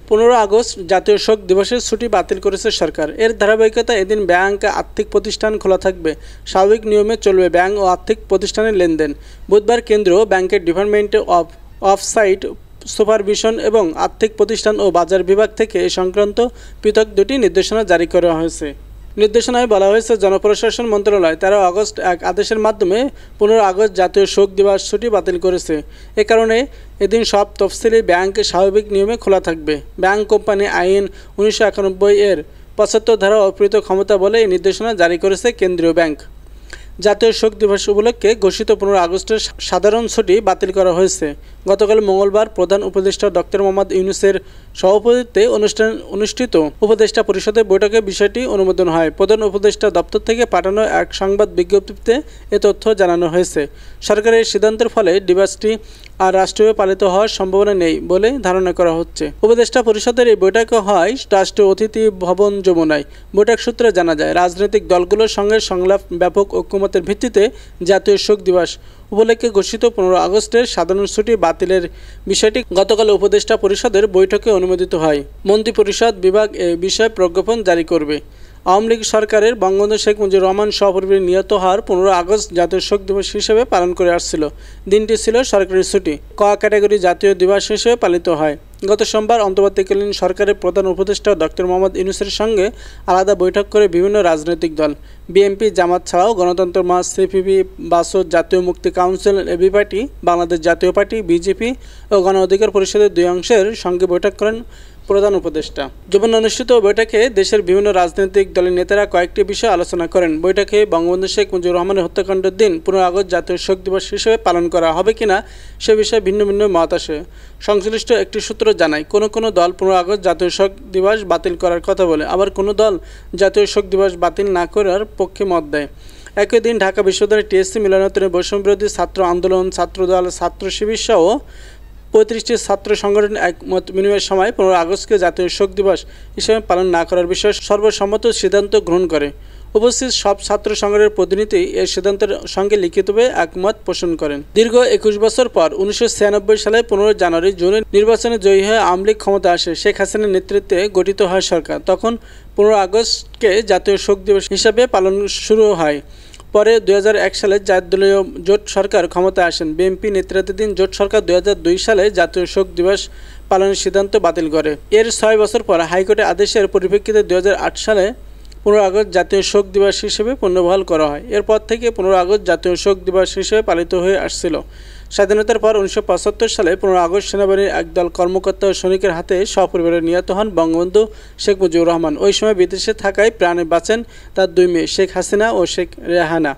15 August জাতীয় শোক দিবসের ছুটি বাতিল করেছে সরকার। এর ধারাবাহিকতা এদিন ব্যাংক, আর্থিক প্রতিষ্ঠান খোলা থাকবে। স্বাভাবিক নিয়মে চলবে ব্যাংক ও আর্থিক প্রতিষ্ঠানের লেনদেন। বুধবার কেন্দ্রীয় ব্যাংকের ডিপার্টমেন্ট অফ সাইট সুপারভিশন এবং আর্থিক প্রতিষ্ঠান ও বাজার বিভাগ থেকে এ সংক্রান্ত পৃথক দুটি নির্দেশনা জারি করা হয়েছে। নির্দেশনায় বলা হয়েছে, জনপ্রশাসন মন্ত্রণালয় 13 আগস্ট এক আদেশের মাধ্যমে 15 আগস্ট জাতীয় শোক দিবস ছুটি বাতিল করেছে। এ কারণে এদিন সব তফসিলি ব্যাংক স্বাভাবিক নিয়মে খোলা থাকবে। ব্যাংক কোম্পানি আইন 1991 এর 75 ধারা অপ্রীত ক্ষমতা বলে এই নির্দেশনা জারি করেছে কেন্দ্রীয় ব্যাংক। জাতীয় শোক দিবস উপলক্ষে ঘোষিত 15 আগস্টের সাধারণ ছুটি বাতিল করা হয়েছে। গতকাল মঙ্গলবার প্রধান উপদেষ্টা ডক্টর মোহাম্মদ ইউনূসের সভাপতিত্বে অনুষ্ঠিত উপদেষ্টা পরিষদের বৈঠকে বিষয়টি অনুমোদন হয়। প্রধান উপদেষ্টা দপ্তর থেকে পাঠানো এক সংবাদ বিজ্ঞপ্তিতে এ তথ্য জানানো হয়েছে। সরকারের সিদ্ধান্তের ফলে দিবসটি আর রাষ্ট্রীয় পালিত হওয়ার সম্ভাবনা নেই বলে ধারণা করা হচ্ছে। উপদেষ্টা পরিষদের এই বৈঠক হয় রাষ্ট্রীয় অতিথি ভবন যমুনায়। বৈঠক সূত্রে জানা যায়, রাজনৈতিক দলগুলোর সঙ্গে সংলাপ ব্যাপক ঐক্যমতের ভিত্তিতে জাতীয় শোক দিবস উপলক্ষে ঘোষিত 15 আগস্টের সাধারণ ছুটি বাতিলের বিষয়টি গতকাল উপদেষ্টা পরিষদের বৈঠকে অনুমোদিত হয়। মন্ত্রিপরিষদ বিভাগ এ বিষয়ে প্রজ্ঞাপন জারি করবে। আওয়ামী লীগ সরকারের বঙ্গবন্ধু শেখ মুজিবুর রহমান সহপরিবারে নিহত হওয়ার 15 আগস্ট জাতীয় শোক দিবস হিসেবে পালন করে আসছিল। দিনটি ছিল সরকারি ছুটি। ক ক্যাটাগরি জাতীয় দিবস হিসেবে পালিত হয়। গত সোমবার অন্তর্বর্তীকালীন সরকারের প্রধান উপদেষ্টা ডক্টর মোহাম্মদ ইউনূসের সঙ্গে আলাদা বৈঠক করে বিভিন্ন রাজনৈতিক দল, বিএনপি, জামাত ছাড়াও গণতন্ত্র মঞ্চ, সিপিবি, বাসদ, জাতীয় মুক্তি কাউন্সিল, এবি পার্টি, বাংলাদেশ জাতীয় পার্টি, বিজেপি ও গণ অধিকার পরিষদের দুই অংশের সঙ্গে বৈঠক করেন প্রধান উপদেষ্টা। যমুনা অনুষ্ঠিত বৈঠকে দেশের বিভিন্ন রাজনৈতিক দলের নেতারা কয়েকটি বিষয় আলোচনা করেন। বৈঠকে বঙ্গবন্ধু শেখ মুজিবুর রহমানের হত্যাকাণ্ডের দিন 15 আগস্ট জাতীয় শোক দিবস হিসেবে পালন করা হবে কিনা সে বিষয়ে ভিন্ন ভিন্ন মত আসে। সংশ্লিষ্ট একটি সূত্র জানায়, কোনো দল 15 আগস্ট জাতীয় শোক দিবস বাতিল করার কথা বলে, আবার কোনো দল জাতীয় শোক দিবস বাতিল না করার পক্ষে মত দেয়। একই দিন ঢাকা বিশ্ববিদ্যালয়ের টিএসসি মিলনায়তনে বৈষম্যবিরোধী ছাত্র আন্দোলন, ছাত্রদল, ছাত্র শিবির সহ 35টি ছাত্র সংগঠন একমত বিনিময়ের সময় 15 আগস্টকে জাতীয় শোক দিবস হিসেবে পালন না করার বিষয়ে সর্বসম্মত সিদ্ধান্ত গ্রহণ করে। উপস্থিত সব ছাত্র সংগঠনের প্রতিনিধি এই সিদ্ধান্তের সঙ্গে লিখিতভাবে একমত পোষণ করেন। দীর্ঘ 21 বছর পর 1996 সালে 15 জানুয়ারি জুনে নির্বাচনে জয়ী হয়ে আওয়ামী লীগ ক্ষমতা আসে। শেখ হাসিনার নেতৃত্বে গঠিত হয় সরকার। তখন 15 আগস্টকে জাতীয় শোক দিবস হিসাবে পালন শুরু হয়। পরে 2001 সালে জাতীয় জোট সরকার ক্ষমতায় আসেন। বিএনপি নেতৃত্বাধীন জোট সরকার 2002 সালে জাতীয় শোক দিবস পালনের সিদ্ধান্ত বাতিল করে। এর 6 বছর পর হাইকোর্টের আদেশের পরিপ্রেক্ষিতে 2008 সালে 15 আগস্ট জাতীয় শোক দিবস হিসেবে পুনর্বহাল করা হয়। এরপর থেকে 15 আগস্ট জাতীয় শোক দিবস হিসেবে পালিত হয়ে আসছিল। স্বাধীনতার পর 1975 সালে 15 আগস্ট সেনাবাহিনীর একদল কর্মকর্তা ও সৈনিকের হাতে সপরিবারে নিহত হন বঙ্গবন্ধু শেখ মুজিবুর রহমান। ওই সময় বিদেশে থাকায় প্রাণে বাঁচেন তার দুই মেয়ে শেখ হাসিনা ও শেখ রেহানা।